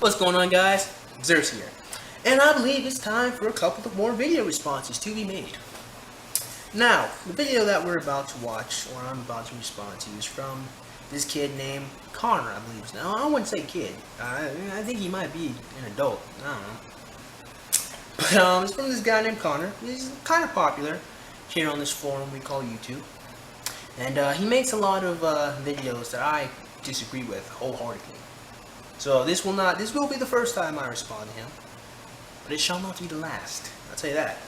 What's going on, guys? Xerx here. And I believe it's time for a couple of more video responses to be made. Now, the video that we're about to watch, or I'm about to respond to, is from this kid named Connor, I believe. Now, I wouldn't say kid. I think he might be an adult. I don't know. But it's from this guy named Connor. He's kind of popular here on this forum we call YouTube. And he makes a lot of videos that I disagree with wholeheartedly. So this will be the first time I respond to him, but it shall not be the last. I'll tell you that.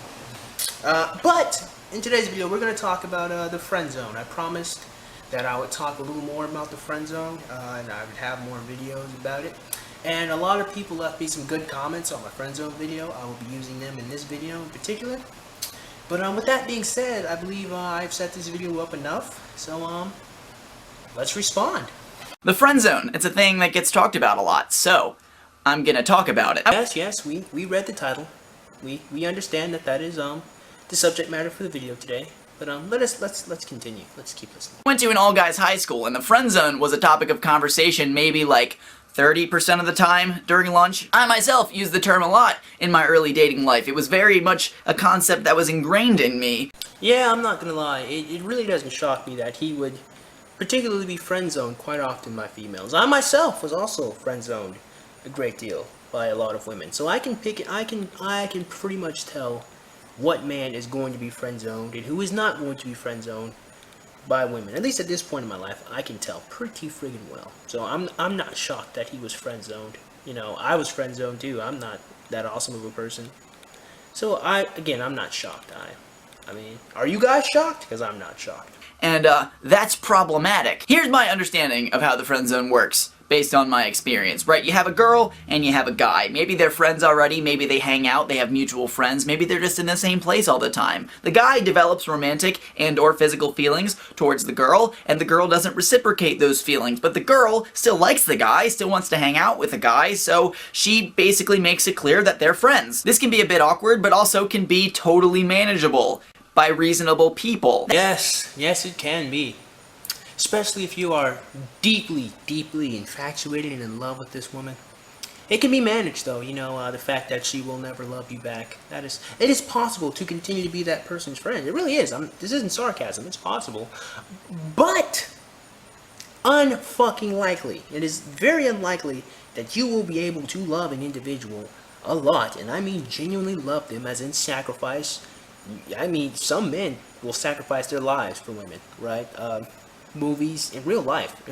But in today's video, we're going to talk about the friend zone. I promised that I would talk a little more about the friend zone, and I would have more videos about it. And a lot of people left me some good comments on my friend zone video. I will be using them in this video in particular. But with that being said, I believe I've set this video up enough. So let's respond. The friend zone, it's a thing that gets talked about a lot, so I'm gonna talk about it. Yes, we read the title. We understand that is the subject matter for the video today. But let's continue. Let's keep listening. I went to an all-guys high school, and the friend zone was a topic of conversation maybe like 30% of the time during lunch. I myself used the term a lot in my early dating life. It was very much a concept that was ingrained in me. Yeah, I'm not gonna lie. It really doesn't shock me that he would particularly be friend-zoned quite often by females. I myself was also friend-zoned a great deal by a lot of women. So I can pick it. I can pretty much tell what man is going to be friend-zoned and who is not going to be friend-zoned by women. At least at this point in my life, I can tell pretty friggin' well. So I'm not shocked that he was friend-zoned. You know, I was friend-zoned too. I'm not that awesome of a person. So I'm not shocked. I mean, are you guys shocked? Because I'm not shocked. And that's problematic. Here's my understanding of how the friend zone works, based on my experience, right? You have a girl and you have a guy. Maybe they're friends already, maybe they hang out, they have mutual friends, maybe they're just in the same place all the time. The guy develops romantic and or physical feelings towards the girl, and the girl doesn't reciprocate those feelings, but the girl still likes the guy, still wants to hang out with the guy, so she basically makes it clear that they're friends. This can be a bit awkward, but also can be totally manageable by reasonable people. Yes, it can be. Especially if you are deeply, deeply infatuated and in love with this woman. It can be managed though, you know, the fact that she will never love you back. It is possible to continue to be that person's friend. It really is. This isn't sarcasm, it's possible. But unfucking likely. It is very unlikely that you will be able to love an individual a lot. And I mean genuinely love them, as in sacrifice. I mean, some men will sacrifice their lives for women, right? Movies, in real life,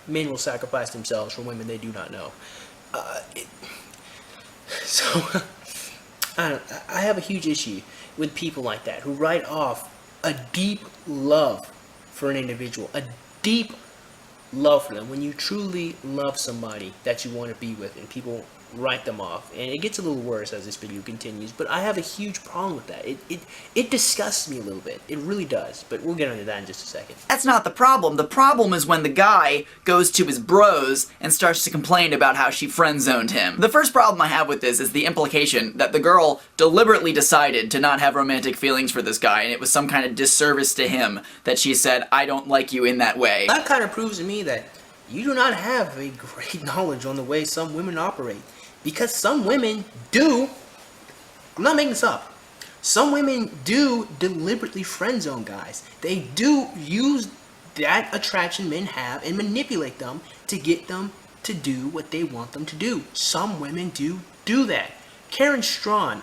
men will sacrifice themselves for women they do not know. So, I have a huge issue with people like that, who write off a deep love for an individual, a deep love for them. When you truly love somebody that you want to be with, and people write them off, and it gets a little worse as this video continues, but I have a huge problem with that. It disgusts me a little bit. It really does, but we'll get into that in just a second. That's not the problem. The problem is when the guy goes to his bros and starts to complain about how she friend-zoned him. The first problem I have with this is the implication that the girl deliberately decided to not have romantic feelings for this guy, and it was some kind of disservice to him that she said, I don't like you in that way. That kind of proves to me that you do not have a great knowledge on the way some women operate. Because some women do, I'm not making this up, some women do deliberately friend zone guys. They do use that attraction men have and manipulate them to get them to do what they want them to do. Some women do that. Karen Strawn,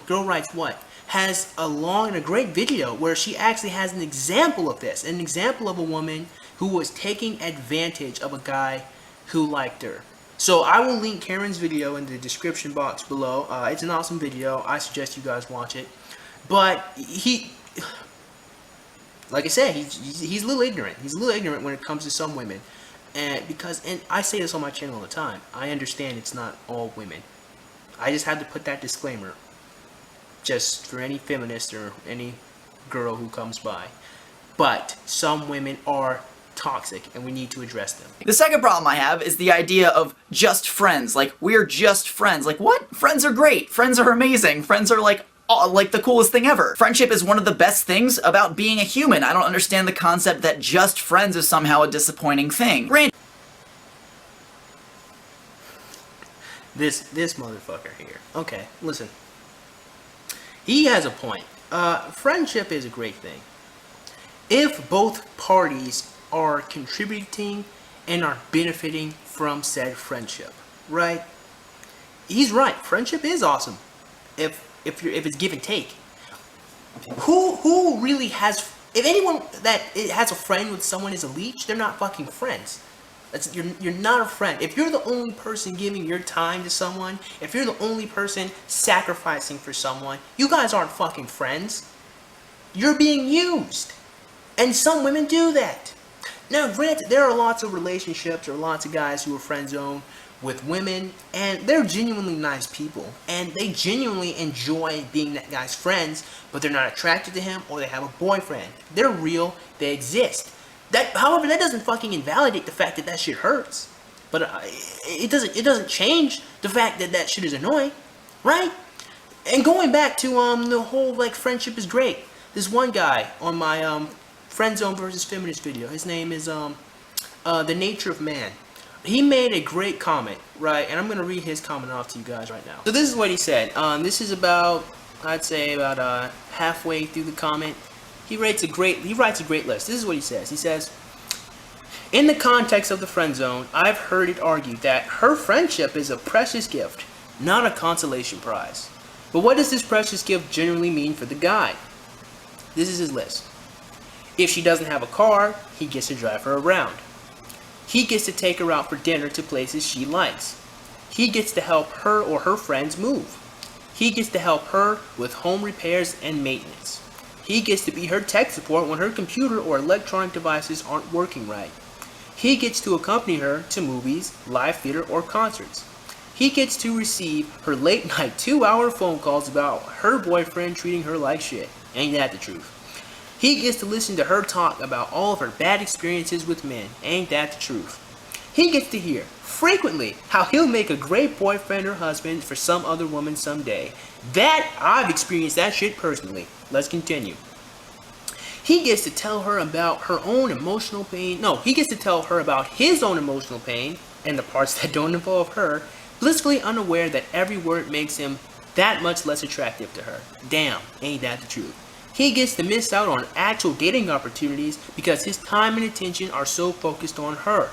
Girl Writes What, has a great video where she actually has an example of this. An example of a woman who was taking advantage of a guy who liked her. So I will link Karen's video in the description box below. It's an awesome video. I suggest you guys watch it. But like I said, he's a little ignorant. He's a little ignorant when it comes to some women. And I say this on my channel all the time. I understand it's not all women. I just had to put that disclaimer, just for any feminist or any girl who comes by. But some women are toxic, and we need to address them. The second problem I have is the idea of just friends. Like, we're just friends. Like, what? Friends are great. Friends are amazing. Friends are like the coolest thing ever. Friendship is one of the best things about being a human. I don't understand the concept that just friends is somehow a disappointing thing. This motherfucker here. Okay, listen. He has a point. Friendship is a great thing. If both parties are contributing and are benefiting from said friendship, right? He's right. Friendship is awesome. If it's give and take. Who really has? If anyone that has a friend with someone is a leech, they're not fucking friends. You're not a friend. If you're the only person giving your time to someone, if you're the only person sacrificing for someone, you guys aren't fucking friends. You're being used. And some women do that. Now, granted, there are lots of relationships, there are lots of guys who are friend zoned with women, and they're genuinely nice people, and they genuinely enjoy being that guy's friends, but they're not attracted to him, or they have a boyfriend. They're real, they exist. However, that doesn't fucking invalidate the fact that that shit hurts. But it doesn't change the fact that that shit is annoying, right? And going back to the whole like friendship is great. This one guy on my friend zone versus feminist video. His name is The Nature of Man. He made a great comment, right? And I'm gonna read his comment off to you guys right now. So this is what he said. This is about, I'd say about halfway through the comment. He writes a great list. This is what he says. He says, in the context of the friend zone, I've heard it argued that her friendship is a precious gift, not a consolation prize. But what does this precious gift generally mean for the guy? This is his list. If she doesn't have a car, he gets to drive her around. He gets to take her out for dinner to places she likes. He gets to help her or her friends move. He gets to help her with home repairs and maintenance. He gets to be her tech support when her computer or electronic devices aren't working right. He gets to accompany her to movies, live theater, or concerts. He gets to receive her late night 2-hour phone calls about her boyfriend treating her like shit. Ain't that the truth? He gets to listen to her talk about all of her bad experiences with men. Ain't that the truth? He gets to hear, frequently, how he'll make a great boyfriend or husband for some other woman someday. I've experienced that shit personally. Let's continue. He gets to tell her about her own emotional pain. No, he gets to tell her about his own emotional pain and the parts that don't involve her, blissfully unaware that every word makes him that much less attractive to her. Damn, ain't that the truth? He gets to miss out on actual dating opportunities because his time and attention are so focused on her.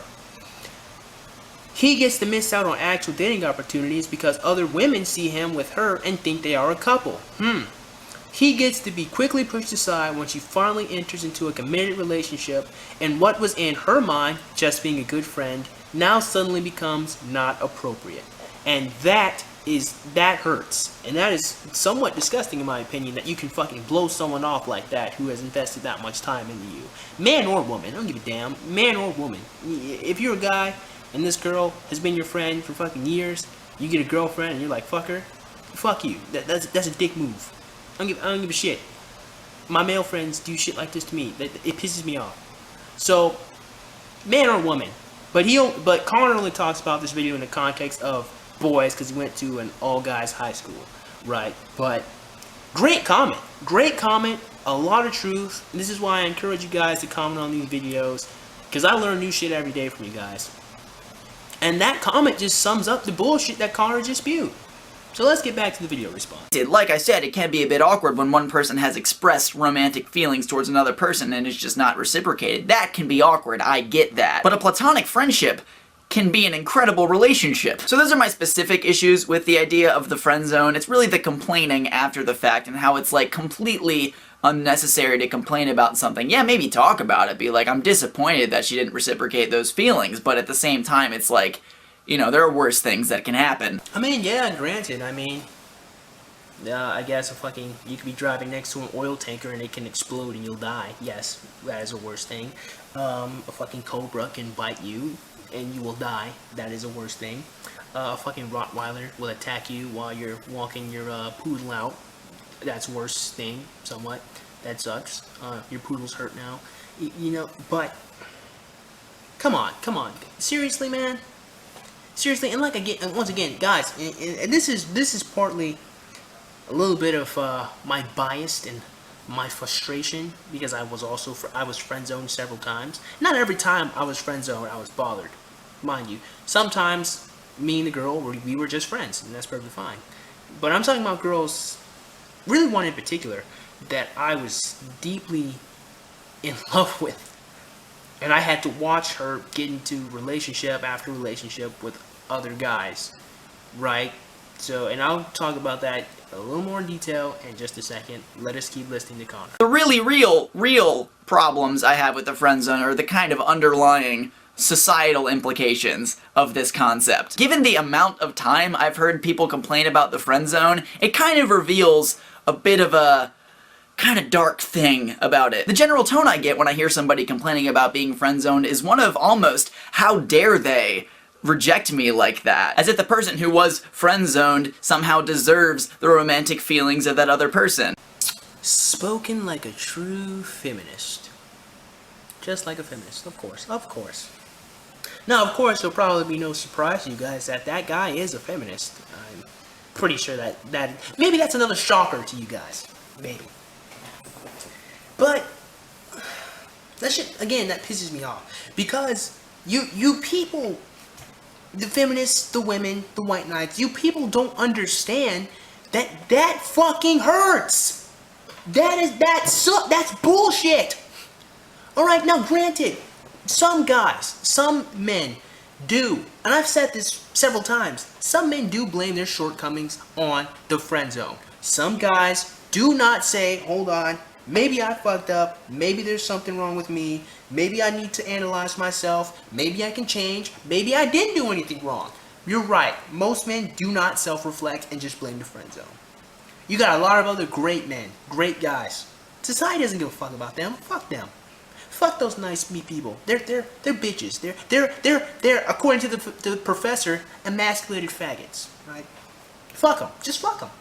He gets to miss out on actual dating opportunities because other women see him with her and think they are a couple. He gets to be quickly pushed aside when she finally enters into a committed relationship, and what was in her mind, just being a good friend, now suddenly becomes not appropriate. And that hurts. And that is somewhat disgusting in my opinion, that you can fucking blow someone off like that who has invested that much time into you. Man or woman, I don't give a damn. Man or woman. If you're a guy and this girl has been your friend for fucking years, you get a girlfriend and you're like, fuck her, fuck you. That's a dick move. I don't give a shit. My male friends do shit like this to me. It pisses me off. So, man or woman. But Connor only talks about this video in the context of boys because he went to an all-guys high school, right? But great comment. Great comment. A lot of truth. And this is why I encourage you guys to comment on these videos, because I learn new shit every day from you guys. And that comment just sums up the bullshit that Connor just spewed. So let's get back to the video response. Like I said, it can be a bit awkward when one person has expressed romantic feelings towards another person and it's just not reciprocated. That can be awkward, I get that. But a platonic friendship can be an incredible relationship. So those are my specific issues with the idea of the friend zone. It's really the complaining after the fact and how it's like completely unnecessary to complain about something. Yeah, maybe talk about it, be like, I'm disappointed that she didn't reciprocate those feelings, but at the same time, it's like, you know, there are worse things that can happen. I mean, yeah, granted, I guess you could be driving next to an oil tanker and it can explode and you'll die. Yes, that is a worse thing. A fucking cobra can bite you and you will die. That is a worse thing. A fucking Rottweiler will attack you while you're walking your poodle out. That's a worse thing, somewhat. That sucks. Your poodle's hurt now. You know, but come on. Seriously, man. Seriously, and once again, guys, and this is partly a little bit of my bias and my frustration, because I was friend zoned several times. Not every time I was friend zoned I was bothered, mind you. Sometimes me and the girl, we were just friends, and that's perfectly fine. But I'm talking about girls, really one in particular, that I was deeply in love with. And I had to watch her get into relationship after relationship with other guys, right? So, and I'll talk about that a little more in detail in just a second. Let us keep listening to Connor. The really real problems I have with the friend zone are the kind of underlying societal implications of this concept. Given the amount of time I've heard people complain about the friend zone, it kind of reveals a bit of a kind of dark thing about it. The general tone I get when I hear somebody complaining about being friend zoned is one of almost, how dare they reject me like that? As if the person who was friend zoned somehow deserves the romantic feelings of that other person. Spoken like a true feminist. Just like a feminist, of course, of course. Now, of course, it'll probably be no surprise to you guys that that guy is a feminist. I'm pretty sure that maybe that's another shocker to you guys. Maybe. But that shit, again, that pisses me off. Because you people, the feminists, the women, the white knights, you people don't understand that fucking hurts. That's bullshit. Alright, now granted, some guys, some men do, and I've said this several times, some men do blame their shortcomings on the friend zone. Some guys do not say, hold on, maybe I fucked up, maybe there's something wrong with me, maybe I need to analyze myself, maybe I can change, maybe I didn't do anything wrong. You're right, most men do not self-reflect and just blame the friend zone. You got a lot of other great men, great guys. Society doesn't give a fuck about them, fuck them. Fuck those nice meat people. They're bitches. They're according to the professor, emasculated faggots, right? Fuck them. Just fuck them.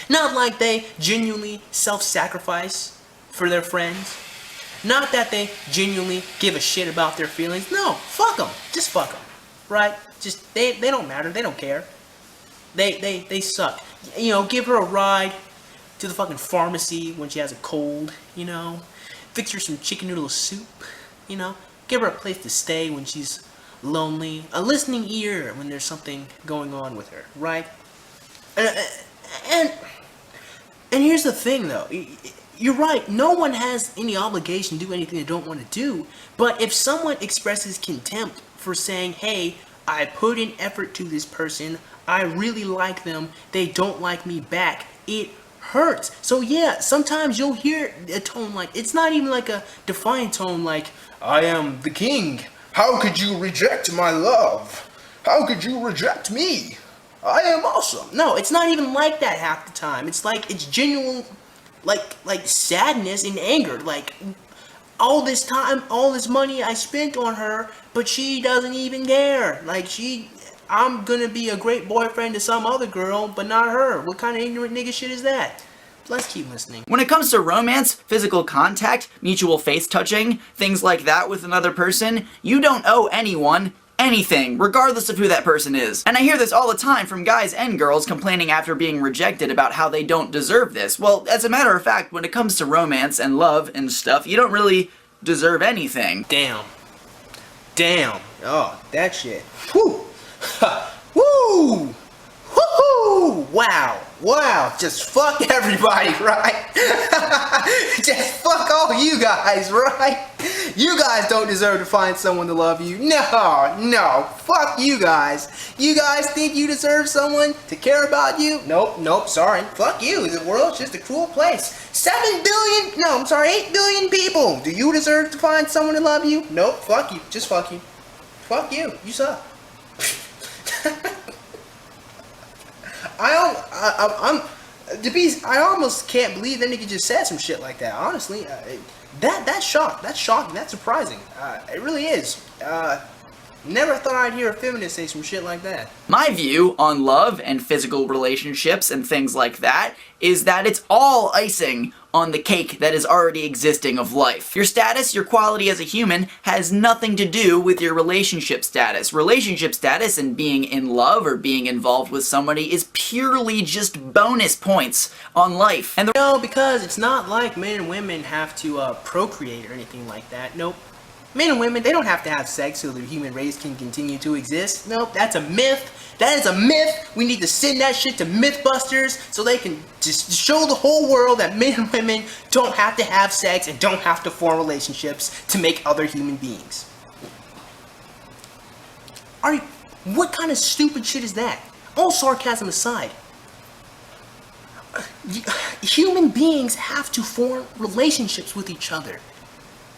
Not like they genuinely self-sacrifice for their friends. Not that they genuinely give a shit about their feelings. No, fuck them. Just fuck them, right? Just they don't matter. They don't care. They suck. You know, give her a ride to the fucking pharmacy when she has a cold. You know, fix her some chicken noodle soup. You know, give her a place to stay when she's lonely. A listening ear when there's something going on with her, right? And here's the thing, though. You're right. No one has any obligation to do anything they don't want to do. But if someone expresses contempt for saying, hey, I put in effort to this person, I really like them, they don't like me back, it hurts. So yeah, sometimes you'll hear a tone like, it's not even like a defiant tone like, I am the king. How could you reject my love? How could you reject me? I am awesome. No, it's not even like that half the time. It's like, it's genuine, like sadness and anger. Like, all this time, all this money I spent on her, but she doesn't even care. Like, I'm gonna be a great boyfriend to some other girl, but not her. What kind of ignorant nigga shit is that? Let's keep listening. When it comes to romance, physical contact, mutual face touching, things like that with another person, you don't owe anyone anything, regardless of who that person is. And I hear this all the time from guys and girls complaining after being rejected about how they don't deserve this. Well, as a matter of fact, when it comes to romance and love and stuff, you don't really deserve anything. Damn. Oh, that shit. Whew. Woo! Woohoo! Wow! Just fuck everybody, right? Just fuck all you guys, right? You guys don't deserve to find someone to love you. No. Fuck you guys. You guys think you deserve someone to care about you? Nope, sorry. Fuck you. The world's just a cruel place. 8 billion people. Do you deserve to find someone to love you? Nope, fuck you. Just fuck you. Fuck you. You suck. I almost can't believe that nigga just said some shit like that. Honestly, that's shocking. That's surprising. It really is. Never thought I'd hear a feminist say some shit like that. My view on love and physical relationships and things like that is that it's all icing on the cake that is already existing of life. Your status, your quality as a human, has nothing to do with your relationship status. Relationship status and being in love or being involved with somebody is purely just bonus points on life. And no, because it's not like men and women have to procreate or anything like that. Nope. Men and women, they don't have to have sex so the human race can continue to exist. Nope, that's a myth. That is a myth. We need to send that shit to Mythbusters so they can just show the whole world that men and women don't have to have sex and don't have to form relationships to make other human beings. What kind of stupid shit is that? All sarcasm aside, human beings have to form relationships with each other.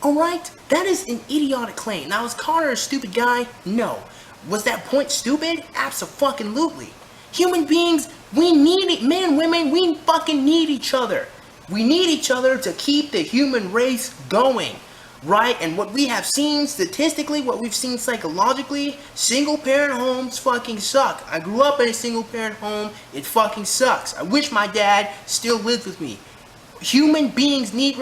Alright? That is an idiotic claim. Now, is Connor a stupid guy? No. Was that point stupid? Abso-fucking-lutely. Human beings, we need it. Men and women, we fucking need each other. We need each other to keep the human race going. Right? And what we have seen statistically, what we've seen psychologically, single parent homes fucking suck. I grew up in a single parent home. It fucking sucks. I wish my dad still lived with me. Human beings need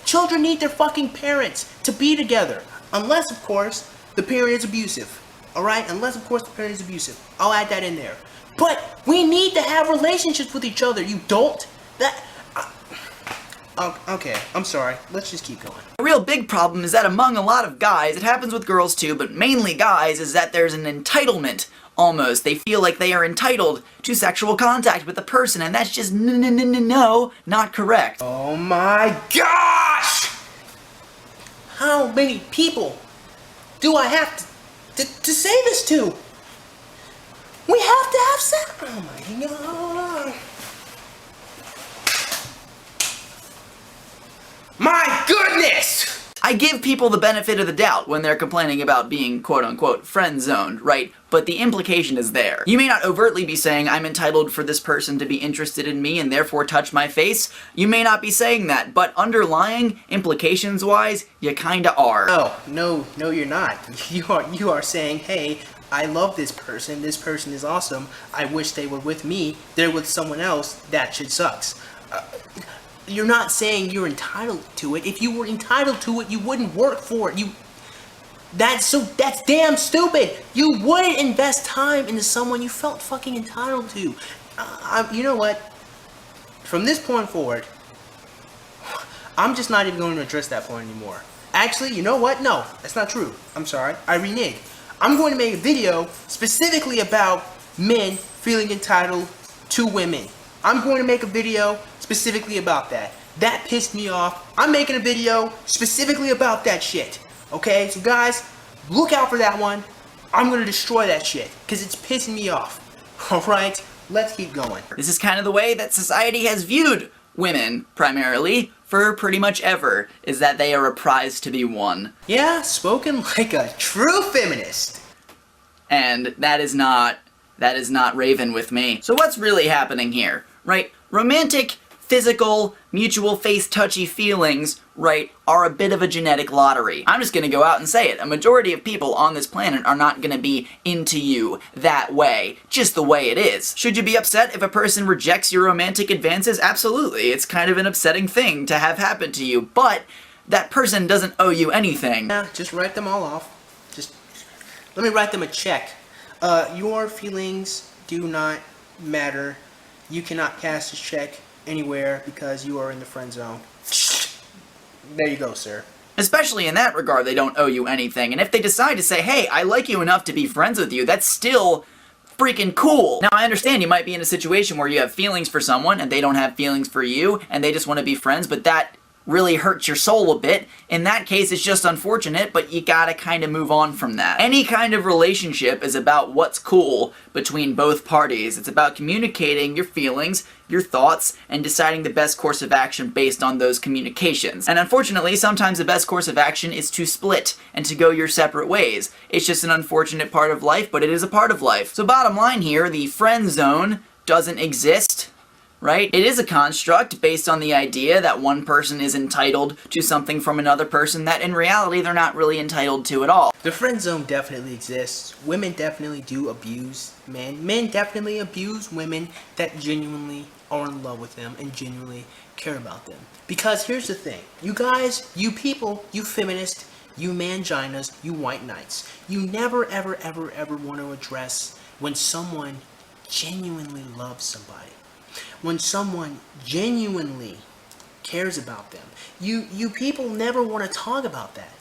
children need their fucking parents to be together. Unless, of course, the parent is abusive. Alright? Unless, of course, the parent is abusive. I'll add that in there. But we need to have relationships with each other. You don't? Okay, I'm sorry. Let's just keep going. A real big problem is that among a lot of guys, it happens with girls too, but mainly guys, is that there's an entitlement, almost. They feel like they are entitled to sexual contact with a person, and that's just no, not correct. Oh my gosh! How many people do I have to say this to? We have to have sex. Oh my god. My goodness! I give people the benefit of the doubt when they're complaining about being quote-unquote friend-zoned, right? But the implication is there. You may not overtly be saying, I'm entitled for this person to be interested in me and therefore touch my face. You may not be saying that, but underlying, implications-wise, you kinda are. No, you're not. You are saying, hey, I love this person is awesome, I wish they were with me, they're with someone else, that shit sucks. You're not saying you're entitled to it. If you were entitled to it, you wouldn't work for it. That's damn stupid. You wouldn't invest time into someone you felt fucking entitled to. You know what? From this point forward, I'm just not even going to address that point anymore. Actually, you know what? No, that's not true. I'm sorry. I renege. I'm going to make a video specifically about men feeling entitled to women. I'm going to make a video specifically about that. That pissed me off. I'm making a video specifically about that shit. Okay, so guys, look out for that one. I'm going to destroy that shit because it's pissing me off. Alright, let's keep going. This is kind of the way that society has viewed women, primarily, for pretty much ever, is that they are a prize to be won. Yeah, spoken like a true feminist. And that is not Raven with me. So what's really happening here, right? Romantic, physical, mutual face-touchy feelings, right, are a bit of a genetic lottery. I'm just gonna go out and say it. A majority of people on this planet are not gonna be into you that way, just the way it is. Should you be upset if a person rejects your romantic advances? Absolutely. It's kind of an upsetting thing to have happen to you, but that person doesn't owe you anything. Yeah, just write them all off. Just let me write them a check. Your feelings do not matter. You cannot cash this check anywhere because you are in the friend zone. There you go, sir. Especially in that regard, they don't owe you anything. And if they decide to say, hey, I like you enough to be friends with you, that's still freaking cool. Now, I understand you might be in a situation where you have feelings for someone and they don't have feelings for you and they just want to be friends, but that really hurts your soul a bit. In that case, it's just unfortunate, but you gotta kind of move on from that. Any kind of relationship is about what's cool between both parties. It's about communicating your feelings, your thoughts, and deciding the best course of action based on those communications. And unfortunately, sometimes the best course of action is to split and to go your separate ways. It's just an unfortunate part of life, but it is a part of life. So bottom line here, the friend zone doesn't exist. Right? It is a construct based on the idea that one person is entitled to something from another person that in reality they're not really entitled to at all. The friend zone definitely exists. Women definitely do abuse men. Men definitely abuse women that genuinely are in love with them and genuinely care about them. Because here's the thing. You guys, you people, you feminists, you manginas, you white knights, you never ever ever ever want to address when someone genuinely loves somebody. When someone genuinely cares about them. You people never want to talk about that.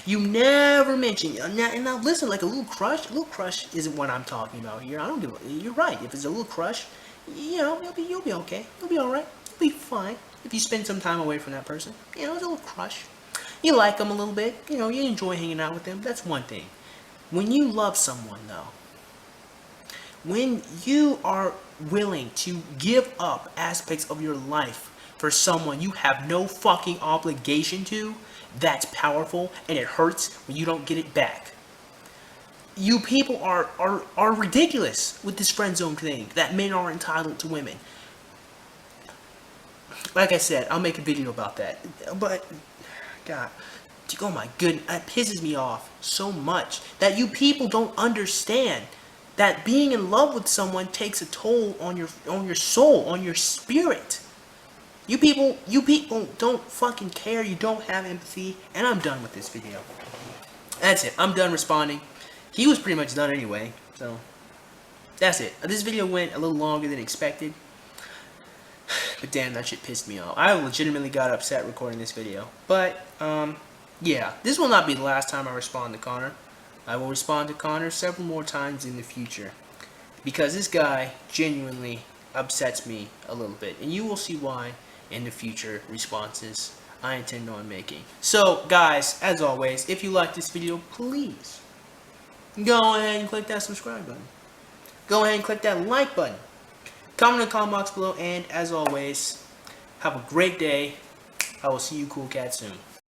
You never mention, and now listen, like a little crush isn't what I'm talking about here. I don't give. You're right. If it's a little crush, you know, you'll be okay. You'll be all right. You'll be fine if you spend some time away from that person. You know, it's a little crush. You like them a little bit. You know, you enjoy hanging out with them. That's one thing. When you love someone, though, when you are willing to give up aspects of your life for someone you have no fucking obligation to, that's powerful, and it hurts when you don't get it back. You people are ridiculous with this friend zone thing, that men are entitled to women. Like I said, I'll make a video about that. But, God, oh my goodness, it pisses me off so much that you people don't understand that being in love with someone takes a toll on your soul, on your spirit. You people don't fucking care. You don't have empathy, and I'm done with this video. That's it. I'm done responding. He was pretty much done anyway, so that's it. This video went a little longer than expected, but damn, that shit pissed me off. I legitimately got upset recording this video. But yeah, this will not be the last time I respond to Connor. I will respond to Connor several more times in the future, because this guy genuinely upsets me a little bit, and you will see why in the future responses I intend on making. So guys, as always, if you like this video, please go ahead and click that subscribe button. Go ahead and click that like button. Comment in the comment box below, and as always, have a great day. I will see you cool cats soon.